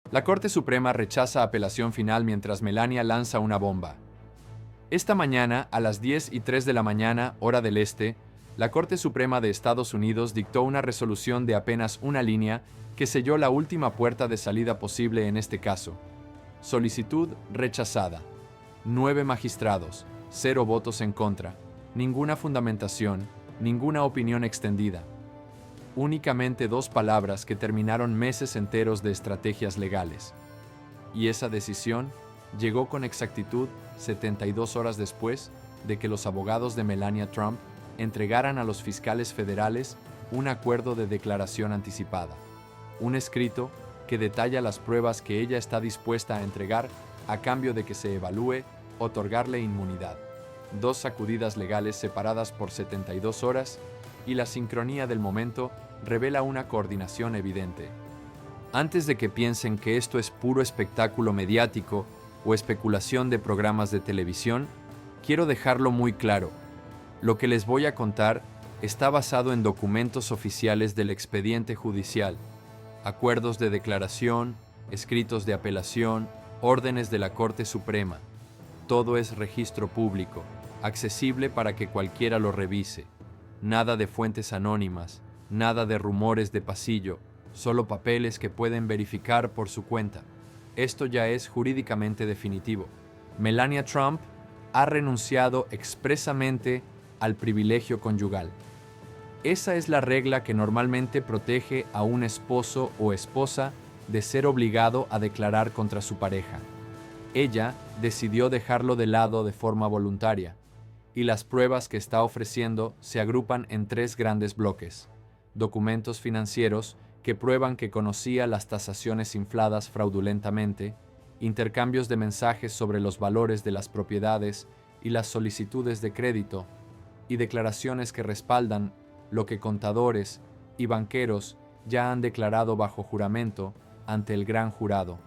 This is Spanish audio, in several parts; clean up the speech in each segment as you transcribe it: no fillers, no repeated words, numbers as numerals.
La Corte Suprema rechaza apelación final mientras Melania lanza una bomba. Esta mañana, a las 10:03 de la mañana, hora del este, la Corte Suprema de Estados Unidos dictó una resolución de apenas una línea que selló la última puerta de salida posible en este caso. Solicitud rechazada. 9 magistrados, 0 votos en contra, ninguna fundamentación, ninguna opinión extendida. Únicamente 2 palabras que terminaron meses enteros de estrategias legales. Y esa decisión llegó con exactitud 72 horas después de que los abogados de Melania Trump entregaran a los fiscales federales un acuerdo de declaración anticipada, un escrito que detalla las pruebas que ella está dispuesta a entregar a cambio de que se evalúe otorgarle inmunidad. 2 sacudidas legales separadas por 72 horas y la sincronía del momento revela una coordinación evidente. Antes de que piensen que esto es puro espectáculo mediático o especulación de programas de televisión, quiero dejarlo muy claro. Lo que les voy a contar está basado en documentos oficiales del expediente judicial, acuerdos de declaración, escritos de apelación, órdenes de la Corte Suprema. Todo es registro público, accesible para que cualquiera lo revise. Nada de fuentes anónimas, nada de rumores de pasillo, solo papeles que pueden verificar por su cuenta. Esto ya es jurídicamente definitivo. Melania Trump ha renunciado expresamente al privilegio conyugal. Esa es la regla que normalmente protege a un esposo o esposa de ser obligado a declarar contra su pareja. Ella decidió dejarlo de lado de forma voluntaria, y las pruebas que está ofreciendo se agrupan en 3 grandes bloques. Documentos financieros que prueban que conocía las tasaciones infladas fraudulentamente, intercambios de mensajes sobre los valores de las propiedades y las solicitudes de crédito, y declaraciones que respaldan lo que contadores y banqueros ya han declarado bajo juramento ante el gran jurado.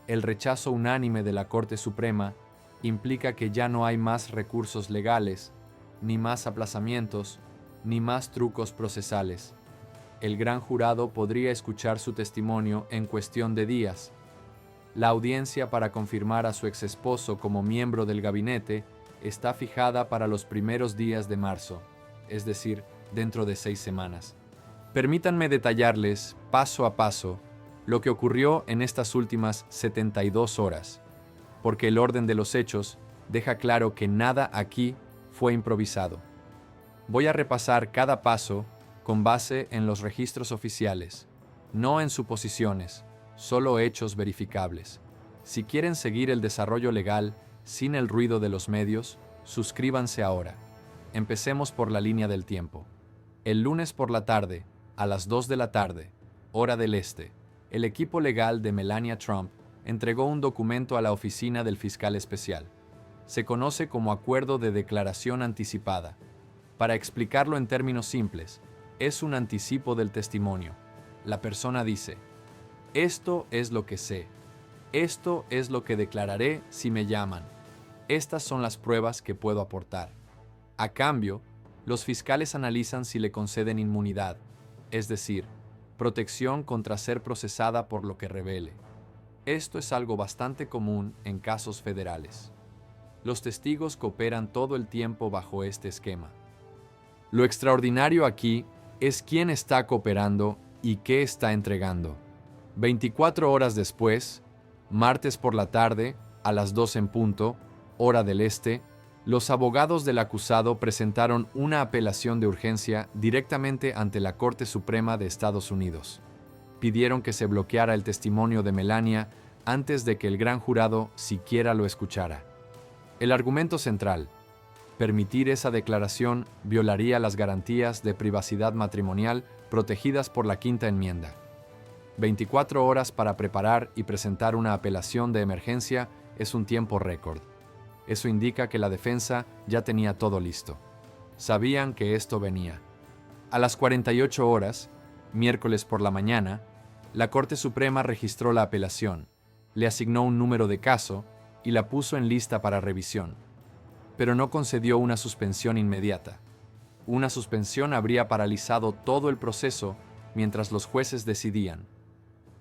El rechazo unánime de la Corte Suprema implica que ya no hay más recursos legales, ni más aplazamientos, ni más trucos procesales. El gran jurado podría escuchar su testimonio en cuestión de días. La audiencia para confirmar a su exesposo como miembro del gabinete está fijada para los primeros días de marzo, es decir, dentro de 6 semanas. Permítanme detallarles, paso a paso, lo que ocurrió en estas últimas 72 horas, porque el orden de los hechos deja claro que nada aquí fue improvisado. Voy a repasar cada paso con base en los registros oficiales, no en suposiciones, solo hechos verificables. Si quieren seguir el desarrollo legal sin el ruido de los medios, suscríbanse ahora. Empecemos por la línea del tiempo. El lunes por la tarde, a las 2 de la tarde, hora del este, el equipo legal de Melania Trump entregó un documento a la oficina del fiscal especial. Se conoce como Acuerdo de Declaración Anticipada. Para explicarlo en términos simples, es un anticipo del testimonio. La persona dice: esto es lo que sé. Esto es lo que declararé si me llaman. Estas son las pruebas que puedo aportar. A cambio, los fiscales analizan si le conceden inmunidad, es decir, protección contra ser procesada por lo que revele. Esto es algo bastante común en casos federales. Los testigos cooperan todo el tiempo bajo este esquema. Lo extraordinario aquí es quién está cooperando y qué está entregando. 24 horas después, martes por la tarde, a las 2 en punto, hora del este, los abogados del acusado presentaron una apelación de urgencia directamente ante la Corte Suprema de Estados Unidos. Pidieron que se bloqueara el testimonio de Melania antes de que el gran jurado siquiera lo escuchara. El argumento central: permitir esa declaración violaría las garantías de privacidad matrimonial protegidas por la Quinta Enmienda. 24 horas para preparar y presentar una apelación de emergencia es un tiempo récord. Eso indica que la defensa ya tenía todo listo. Sabían que esto venía. A las 48 horas, miércoles por la mañana, la Corte Suprema registró la apelación, le asignó un número de caso y la puso en lista para revisión. Pero no concedió una suspensión inmediata. Una suspensión habría paralizado todo el proceso mientras los jueces decidían.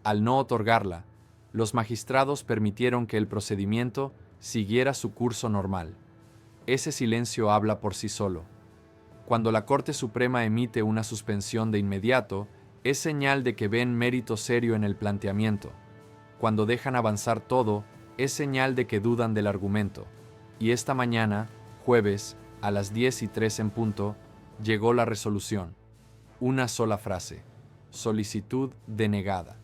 Al no otorgarla, los magistrados permitieron que el procedimiento siguiera su curso normal. Ese silencio habla por sí solo. Cuando la Corte Suprema emite una suspensión de inmediato, es señal de que ven mérito serio en el planteamiento. Cuando dejan avanzar todo, es señal de que dudan del argumento. Y esta mañana, jueves, a las 10:03 en punto, llegó la resolución. Una sola frase: solicitud denegada.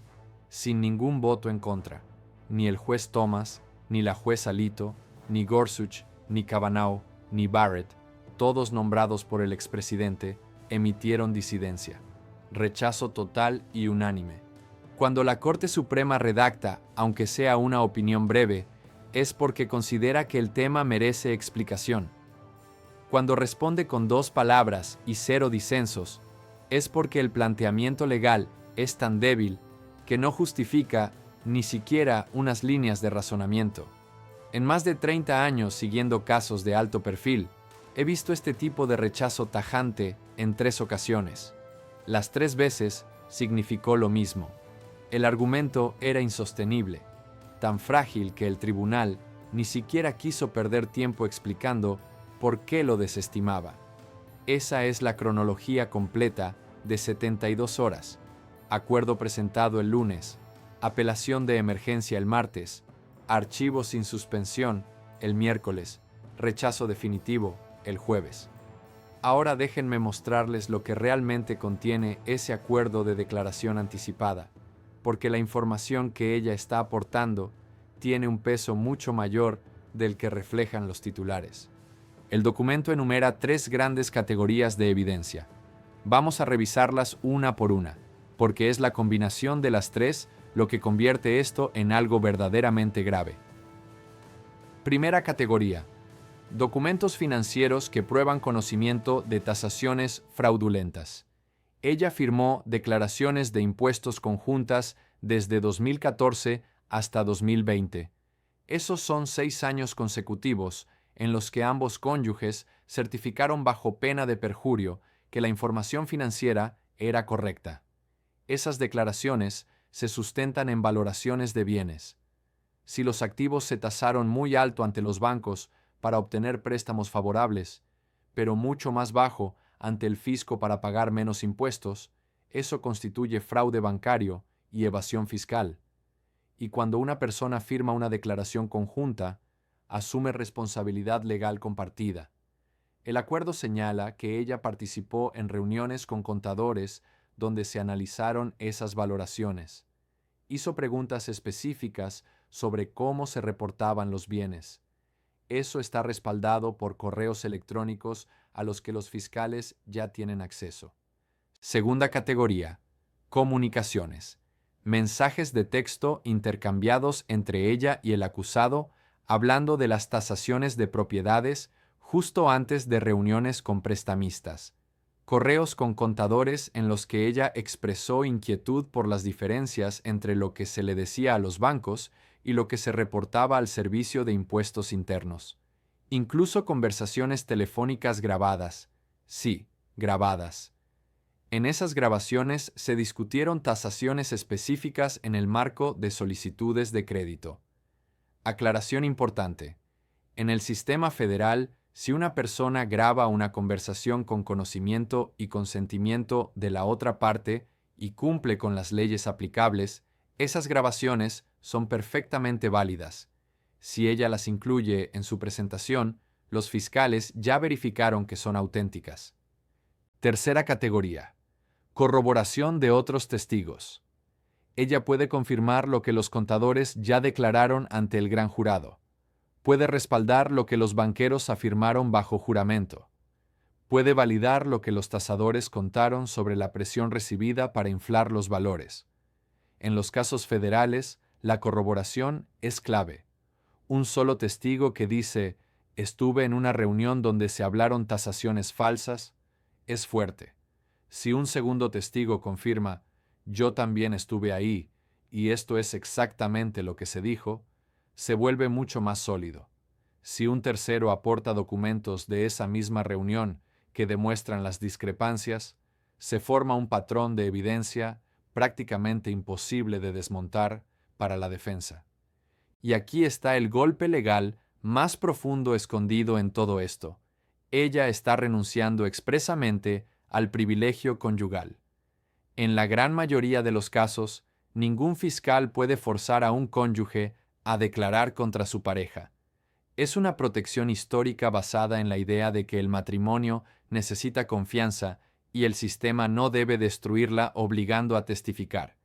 Sin ningún voto en contra. Ni el juez Thomas, ni la juez Alito, ni Gorsuch, ni Kavanaugh, ni Barrett, todos nombrados por el expresidente, emitieron disidencia. Rechazo total y unánime. Cuando la Corte Suprema redacta, aunque sea una opinión breve, es porque considera que el tema merece explicación. Cuando responde con 2 palabras y 0 disensos, es porque el planteamiento legal es tan débil que no justifica ni siquiera unas líneas de razonamiento. En más de 30 años siguiendo casos de alto perfil, he visto este tipo de rechazo tajante en 3 ocasiones. Las 3 veces significó lo mismo. El argumento era insostenible, tan frágil que el tribunal ni siquiera quiso perder tiempo explicando por qué lo desestimaba. Esa es la cronología completa de 72 horas. Acuerdo presentado el lunes, apelación de emergencia el martes, archivo sin suspensión el miércoles, rechazo definitivo el jueves. Ahora déjenme mostrarles lo que realmente contiene ese acuerdo de declaración anticipada, porque la información que ella está aportando tiene un peso mucho mayor del que reflejan los titulares. El documento enumera 3 grandes categorías de evidencia. Vamos a revisarlas una por una, porque es la combinación de las 3 lo que convierte esto en algo verdaderamente grave. Primera categoría: documentos financieros que prueban conocimiento de tasaciones fraudulentas. Ella firmó declaraciones de impuestos conjuntas desde 2014 hasta 2020. Esos son 6 años consecutivos en los que ambos cónyuges certificaron bajo pena de perjurio que la información financiera era correcta. Esas declaraciones se sustentan en valoraciones de bienes. Si los activos se tasaron muy alto ante los bancos para obtener préstamos favorables, pero mucho más bajo ante el fisco para pagar menos impuestos, eso constituye fraude bancario y evasión fiscal. Y cuando una persona firma una declaración conjunta, asume responsabilidad legal compartida. El acuerdo señala que ella participó en reuniones con contadores donde se analizaron esas valoraciones. Hizo preguntas específicas sobre cómo se reportaban los bienes. Eso está respaldado por correos electrónicos a los que los fiscales ya tienen acceso. Segunda categoría: comunicaciones. Mensajes de texto intercambiados entre ella y el acusado hablando de las tasaciones de propiedades justo antes de reuniones con prestamistas. Correos con contadores en los que ella expresó inquietud por las diferencias entre lo que se le decía a los bancos y lo que se reportaba al Servicio de Impuestos Internos. Incluso conversaciones telefónicas grabadas. Sí, grabadas. En esas grabaciones se discutieron tasaciones específicas en el marco de solicitudes de crédito. Aclaración importante. En el sistema federal, si una persona graba una conversación con conocimiento y consentimiento de la otra parte y cumple con las leyes aplicables, esas grabaciones son perfectamente válidas. Si ella las incluye en su presentación, los fiscales ya verificaron que son auténticas. Tercera categoría: corroboración de otros testigos. Ella puede confirmar lo que los contadores ya declararon ante el gran jurado. Puede respaldar lo que los banqueros afirmaron bajo juramento. Puede validar lo que los tasadores contaron sobre la presión recibida para inflar los valores. En los casos federales, la corroboración es clave. Un solo testigo que dice, estuve en una reunión donde se hablaron tasaciones falsas, es fuerte. Si un segundo testigo confirma, yo también estuve ahí, y esto es exactamente lo que se dijo, se vuelve mucho más sólido. Si un tercero aporta documentos de esa misma reunión que demuestran las discrepancias, se forma un patrón de evidencia prácticamente imposible de desmontar para la defensa. Y aquí está el golpe legal más profundo escondido en todo esto. Ella está renunciando expresamente al privilegio conyugal. En la gran mayoría de los casos, ningún fiscal puede forzar a un cónyuge a declarar contra su pareja. Es una protección histórica basada en la idea de que el matrimonio necesita confianza y el sistema no debe destruirla obligando a testificar.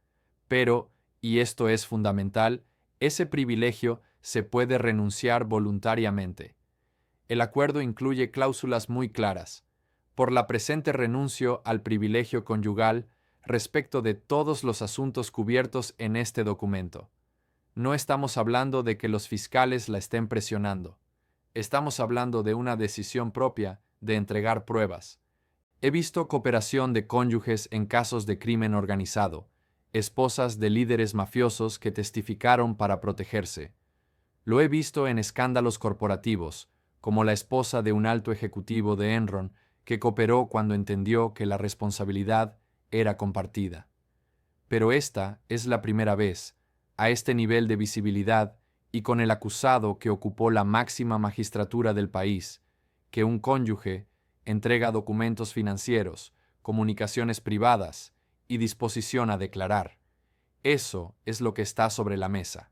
Pero, y esto es fundamental, ese privilegio se puede renunciar voluntariamente. El acuerdo incluye cláusulas muy claras. Por la presente renuncio al privilegio conyugal respecto de todos los asuntos cubiertos en este documento. No estamos hablando de que los fiscales la estén presionando. Estamos hablando de una decisión propia de entregar pruebas. He visto cooperación de cónyuges en casos de crimen organizado, esposas de líderes mafiosos que testificaron para protegerse. Lo he visto en escándalos corporativos, como la esposa de un alto ejecutivo de Enron que cooperó cuando entendió que la responsabilidad era compartida. Pero esta es la primera vez, a este nivel de visibilidad y con el acusado que ocupó la máxima magistratura del país, que un cónyuge entrega documentos financieros, comunicaciones privadas y disposición a declarar. Eso es lo que está sobre la mesa.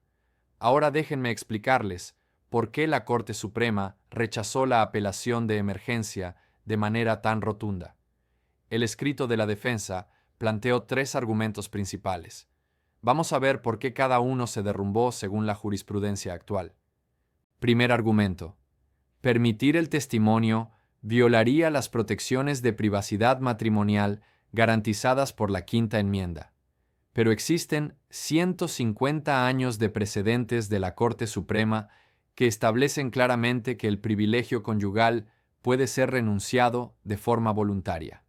Ahora déjenme explicarles por qué la Corte Suprema rechazó la apelación de emergencia de manera tan rotunda. El escrito de la defensa planteó 3 argumentos principales. Vamos a ver por qué cada uno se derrumbó según la jurisprudencia actual. Primer argumento. Permitir el testimonio violaría las protecciones de privacidad matrimonial garantizadas por la Quinta Enmienda. Pero existen 150 años de precedentes de la Corte Suprema que establecen claramente que el privilegio conyugal puede ser renunciado de forma voluntaria.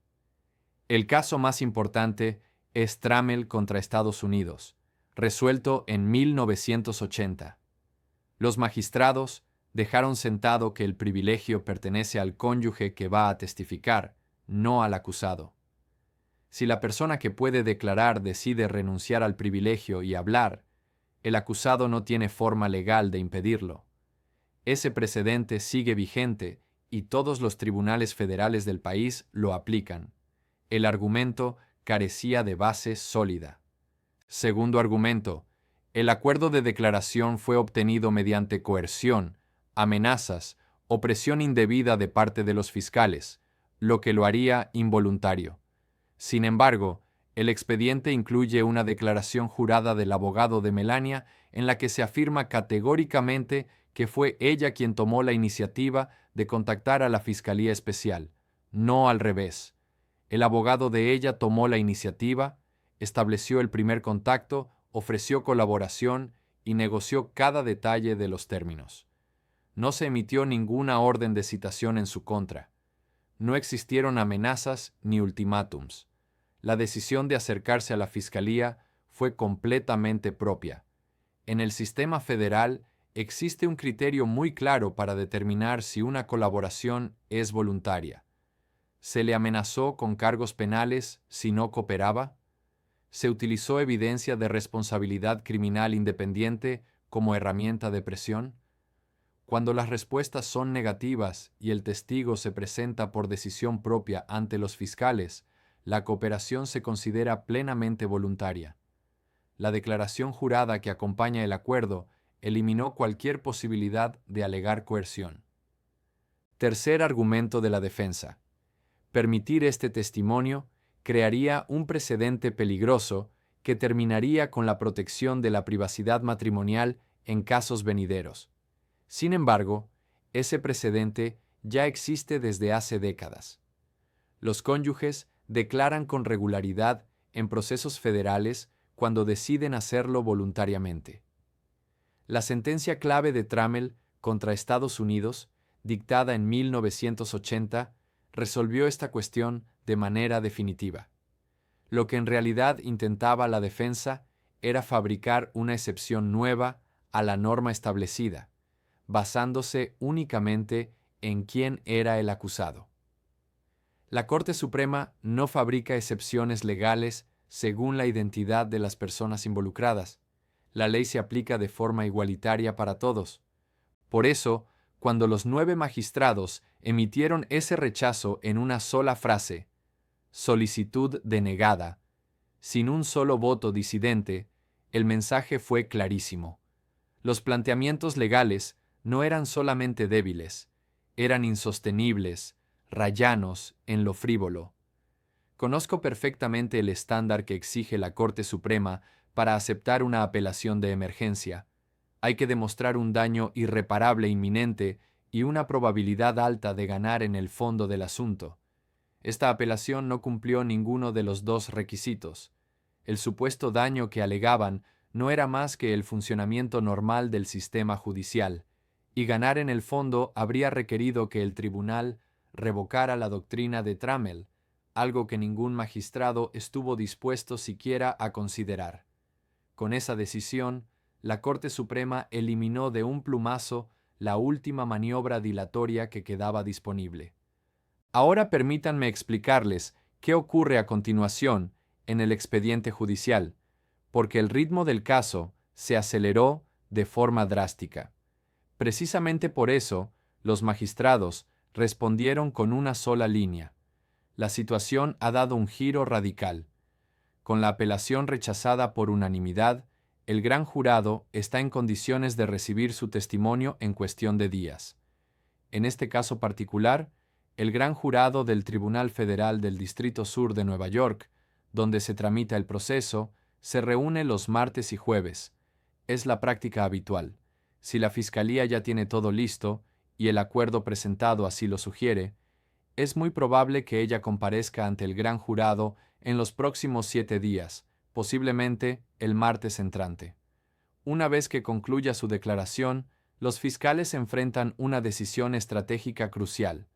El caso más importante es Trammell contra Estados Unidos, resuelto en 1980. Los magistrados dejaron sentado que el privilegio pertenece al cónyuge que va a testificar, no al acusado. Si la persona que puede declarar decide renunciar al privilegio y hablar, el acusado no tiene forma legal de impedirlo. Ese precedente sigue vigente y todos los tribunales federales del país lo aplican. El argumento carecía de base sólida. Segundo argumento, el acuerdo de declaración fue obtenido mediante coerción, amenazas o presión indebida de parte de los fiscales, lo que lo haría involuntario. Sin embargo, el expediente incluye una declaración jurada del abogado de Melania en la que se afirma categóricamente que fue ella quien tomó la iniciativa de contactar a la Fiscalía Especial, no al revés. El abogado de ella tomó la iniciativa, estableció el primer contacto, ofreció colaboración y negoció cada detalle de los términos. No se emitió ninguna orden de citación en su contra. No existieron amenazas ni ultimátums. La decisión de acercarse a la Fiscalía fue completamente propia. En el sistema federal existe un criterio muy claro para determinar si una colaboración es voluntaria. ¿Se le amenazó con cargos penales si no cooperaba? ¿Se utilizó evidencia de responsabilidad criminal independiente como herramienta de presión? Cuando las respuestas son negativas y el testigo se presenta por decisión propia ante los fiscales, la cooperación se considera plenamente voluntaria. La declaración jurada que acompaña el acuerdo eliminó cualquier posibilidad de alegar coerción. Tercer argumento de la defensa. Permitir este testimonio crearía un precedente peligroso que terminaría con la protección de la privacidad matrimonial en casos venideros. Sin embargo, ese precedente ya existe desde hace décadas. Los cónyuges declaran con regularidad en procesos federales cuando deciden hacerlo voluntariamente. La sentencia clave de Trammell contra Estados Unidos, dictada en 1980, resolvió esta cuestión de manera definitiva. Lo que en realidad intentaba la defensa era fabricar una excepción nueva a la norma establecida, basándose únicamente en quién era el acusado. La Corte Suprema no fabrica excepciones legales, según la identidad de las personas involucradas. La ley se aplica de forma igualitaria para todos. Por eso, cuando los 9 magistrados emitieron ese rechazo en una sola frase, solicitud denegada, sin un solo voto disidente, el mensaje fue clarísimo. Los planteamientos legales no eran solamente débiles, eran insostenibles, rayanos en lo frívolo. Conozco perfectamente el estándar que exige la Corte Suprema para aceptar una apelación de emergencia. Hay que demostrar un daño irreparable inminente y una probabilidad alta de ganar en el fondo del asunto. Esta apelación no cumplió ninguno de los 2 requisitos. El supuesto daño que alegaban no era más que el funcionamiento normal del sistema judicial, y ganar en el fondo habría requerido que el tribunal revocara la doctrina de Trammell, algo que ningún magistrado estuvo dispuesto siquiera a considerar. Con esa decisión, la Corte Suprema eliminó de un plumazo la última maniobra dilatoria que quedaba disponible. Ahora permítanme explicarles qué ocurre a continuación en el expediente judicial, porque el ritmo del caso se aceleró de forma drástica. Precisamente por eso, los magistrados respondieron con una sola línea. La situación ha dado un giro radical. Con la apelación rechazada por unanimidad, el gran jurado está en condiciones de recibir su testimonio en cuestión de días. En este caso particular, el gran jurado del Tribunal Federal del Distrito Sur de Nueva York, donde se tramita el proceso, se reúne los martes y jueves. Es la práctica habitual. Si la Fiscalía ya tiene todo listo, y el acuerdo presentado así lo sugiere, es muy probable que ella comparezca ante el gran jurado en los próximos 7 días, posiblemente el martes entrante. Una vez que concluya su declaración, los fiscales enfrentan una decisión estratégica crucial.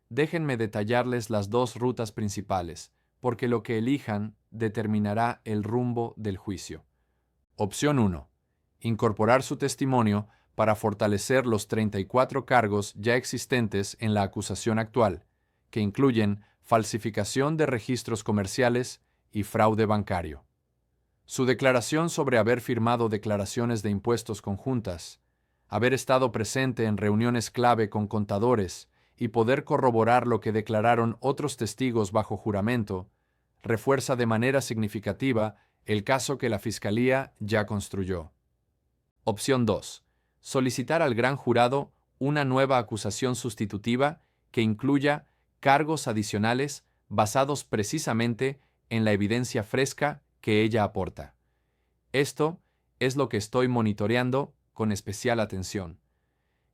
Déjenme detallarles las 2 rutas principales, porque lo que elijan determinará el rumbo del juicio. Opción 1. Incorporar su testimonio para fortalecer los 34 cargos ya existentes en la acusación actual, que incluyen falsificación de registros comerciales y fraude bancario. Su declaración sobre haber firmado declaraciones de impuestos conjuntas, haber estado presente en reuniones clave con contadores y poder corroborar lo que declararon otros testigos bajo juramento, refuerza de manera significativa el caso que la Fiscalía ya construyó. Opción 2. Solicitar al gran jurado una nueva acusación sustitutiva que incluya cargos adicionales basados precisamente en la evidencia fresca que ella aporta. Esto es lo que estoy monitoreando con especial atención.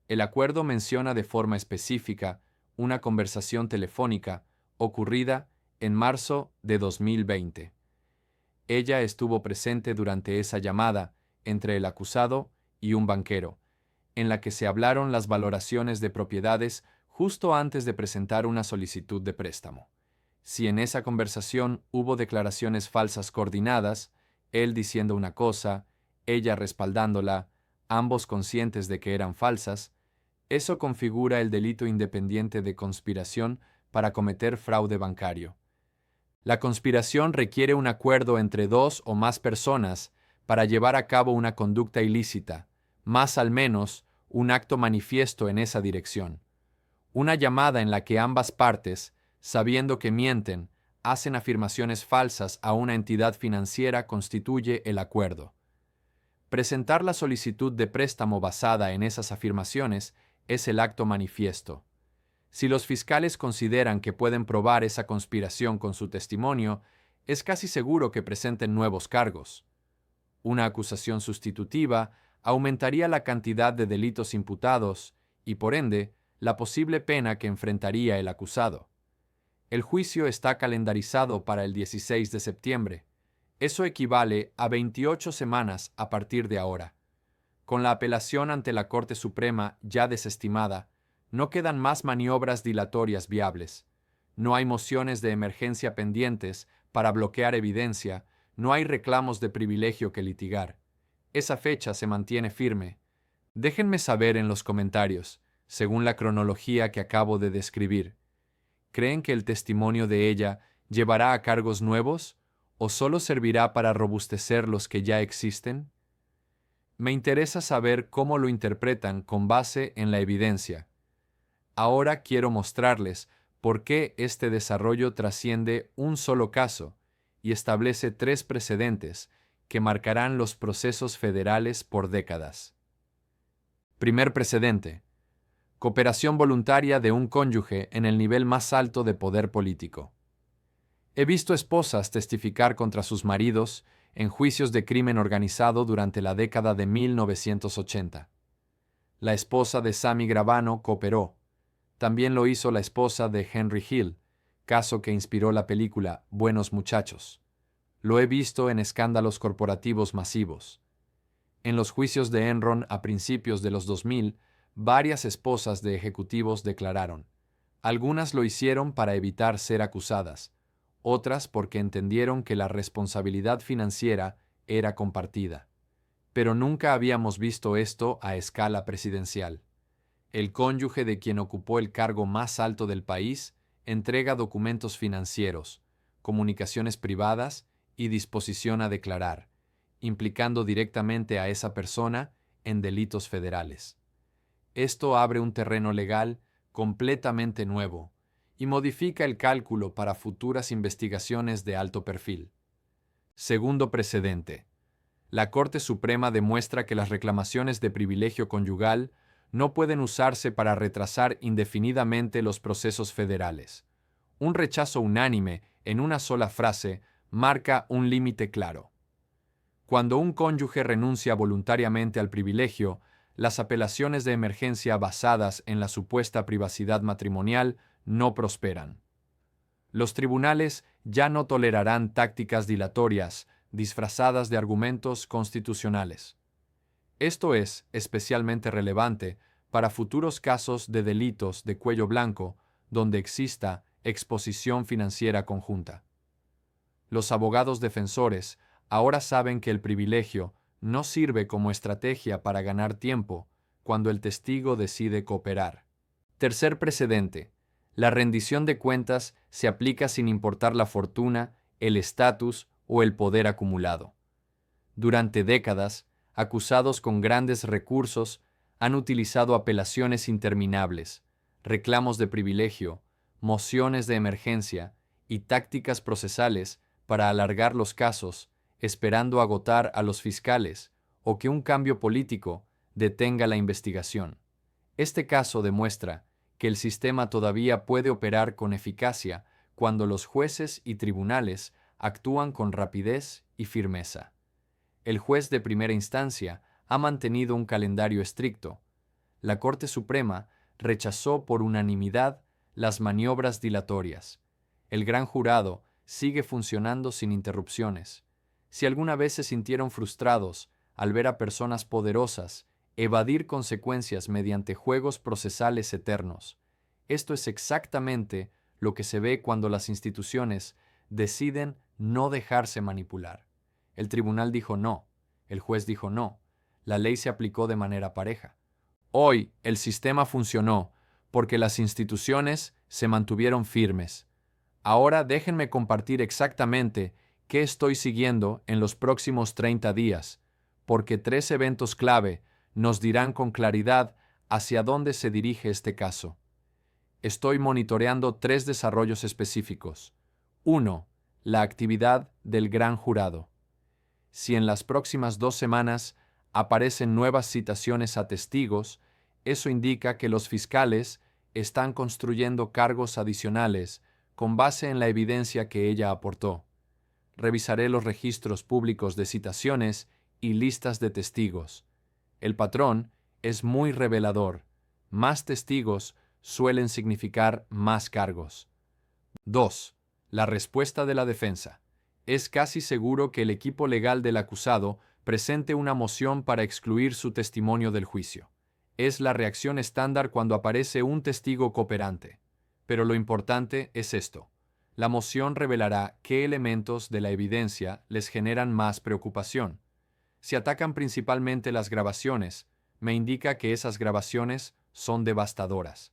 El acuerdo menciona de forma específica una conversación telefónica ocurrida en marzo de 2020. Ella estuvo presente durante esa llamada entre el acusado y un banquero, en la que se hablaron las valoraciones de propiedades justo antes de presentar una solicitud de préstamo. Si en esa conversación hubo declaraciones falsas coordinadas, él diciendo una cosa, ella respaldándola, ambos conscientes de que eran falsas, eso configura el delito independiente de conspiración para cometer fraude bancario. La conspiración requiere un acuerdo entre 2 o más personas para llevar a cabo una conducta ilícita, más al menos un acto manifiesto en esa dirección. Una llamada en la que ambas partes, sabiendo que mienten, hacen afirmaciones falsas a una entidad financiera constituye el acuerdo. Presentar la solicitud de préstamo basada en esas afirmaciones es el acto manifiesto. Si los fiscales consideran que pueden probar esa conspiración con su testimonio, es casi seguro que presenten nuevos cargos. Una acusación sustitutiva aumentaría la cantidad de delitos imputados y, por ende, la posible pena que enfrentaría el acusado. El juicio está calendarizado para el 16 de septiembre. Eso equivale a 28 semanas a partir de ahora. Con la apelación ante la Corte Suprema ya desestimada, no quedan más maniobras dilatorias viables. No hay mociones de emergencia pendientes para bloquear evidencia, no hay reclamos de privilegio que litigar. Esa fecha se mantiene firme. Déjenme saber en los comentarios, según la cronología que acabo de describir. ¿Creen que el testimonio de ella llevará a cargos nuevos ¿O solo servirá para robustecer los que ya existen? Me interesa saber cómo lo interpretan con base en la evidencia. Ahora quiero mostrarles por qué este desarrollo trasciende un solo caso y establece 3 precedentes que marcarán los procesos federales por décadas. Primer precedente: cooperación voluntaria de un cónyuge en el nivel más alto de poder político. He visto esposas testificar contra sus maridos en juicios de crimen organizado durante la década de 1980. La esposa de Sammy Gravano cooperó. También lo hizo la esposa de Henry Hill, caso que inspiró la película Buenos Muchachos. Lo he visto en escándalos corporativos masivos. En los juicios de Enron a principios de los 2000, varias esposas de ejecutivos declararon. Algunas lo hicieron para evitar ser acusadas, otras porque entendieron que la responsabilidad financiera era compartida. Pero nunca habíamos visto esto a escala presidencial. El cónyuge de quien ocupó el cargo más alto del país entrega documentos financieros, comunicaciones privadas y disposición a declarar, implicando directamente a esa persona en delitos federales. Esto abre un terreno legal completamente nuevo y modifica el cálculo para futuras investigaciones de alto perfil. Segundo precedente: la Corte Suprema demuestra que las reclamaciones de privilegio conyugal no pueden usarse para retrasar indefinidamente los procesos federales. Un rechazo unánime en una sola frase marca un límite claro. Cuando un cónyuge renuncia voluntariamente al privilegio, las apelaciones de emergencia basadas en la supuesta privacidad matrimonial no prosperan. Los tribunales ya no tolerarán tácticas dilatorias disfrazadas de argumentos constitucionales. Esto es especialmente relevante para futuros casos de delitos de cuello blanco donde exista exposición financiera conjunta. Los abogados defensores ahora saben que el privilegio no sirve como estrategia para ganar tiempo cuando el testigo decide cooperar. Tercer precedente: la rendición de cuentas se aplica sin importar la fortuna, el estatus o el poder acumulado. Durante décadas, acusados con grandes recursos han utilizado apelaciones interminables, reclamos de privilegio, mociones de emergencia y tácticas procesales para alargar los casos, esperando agotar a los fiscales o que un cambio político detenga la investigación. Este caso demuestra que el sistema todavía puede operar con eficacia cuando los jueces y tribunales actúan con rapidez y firmeza. El juez de primera instancia ha mantenido un calendario estricto. La Corte Suprema rechazó por unanimidad las maniobras dilatorias. El gran jurado sigue funcionando sin interrupciones. Si alguna vez se sintieron frustrados al ver a personas poderosas evadir consecuencias mediante juegos procesales eternos, esto es exactamente lo que se ve cuando las instituciones deciden no dejarse manipular. El tribunal dijo no, el juez dijo no, la ley se aplicó de manera pareja. Hoy el sistema funcionó porque las instituciones se mantuvieron firmes. Ahora déjenme compartir exactamente qué estoy siguiendo en los próximos 30 días, porque 3 eventos clave nos dirán con claridad hacia dónde se dirige este caso. Estoy monitoreando 3 desarrollos específicos. 1. La actividad del gran jurado. Si en las próximas 2 semanas aparecen nuevas citaciones a testigos, eso indica que los fiscales están construyendo cargos adicionales con base en la evidencia que ella aportó. Revisaré los registros públicos de citaciones y listas de testigos. El patrón es muy revelador. Más testigos suelen significar más cargos. 2. La respuesta de la defensa. Es casi seguro que el equipo legal del acusado presente una moción para excluir su testimonio del juicio. Es la reacción estándar cuando aparece un testigo cooperante. Pero lo importante es esto: la moción revelará qué elementos de la evidencia les generan más preocupación. Si atacan principalmente las grabaciones, me indica que esas grabaciones son devastadoras.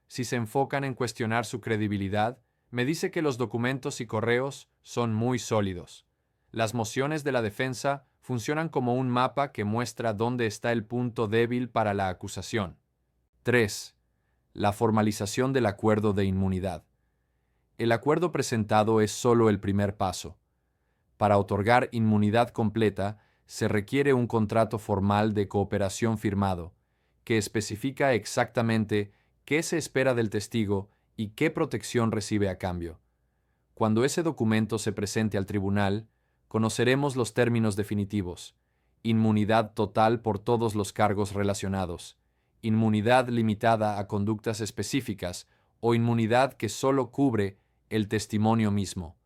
Si se enfocan en cuestionar su credibilidad, me dice que los documentos y correos son muy sólidos. Las mociones de la defensa funcionan como un mapa que muestra dónde está el punto débil para la acusación. 3. La formalización del acuerdo de inmunidad. El acuerdo presentado es solo el primer paso. Para otorgar inmunidad completa, se requiere un contrato formal de cooperación firmado, que especifica exactamente qué se espera del testigo y qué protección recibe a cambio. Cuando ese documento se presente al tribunal, conoceremos los términos definitivos: inmunidad total por todos los cargos relacionados, inmunidad limitada a conductas específicas o inmunidad que solo cubre el testimonio mismo.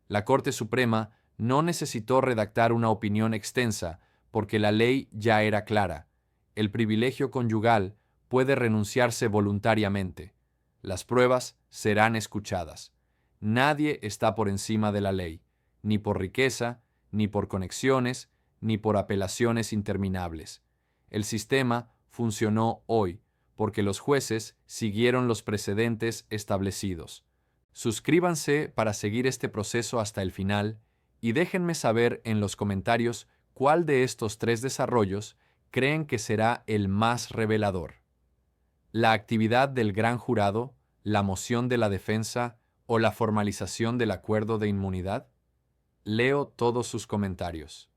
La Corte Suprema no necesitó redactar una opinión extensa porque la ley ya era clara. El privilegio conyugal puede renunciarse voluntariamente. Las pruebas serán escuchadas. Nadie está por encima de la ley, ni por riqueza, ni por conexiones, ni por apelaciones interminables. El sistema funcionó hoy porque los jueces siguieron los precedentes establecidos. Suscríbanse para seguir este proceso hasta el final y déjenme saber en los comentarios cuál de estos 3 desarrollos creen que será el más revelador. La actividad del gran jurado, la moción de la defensa o la formalización del acuerdo de inmunidad. Leo todos sus comentarios.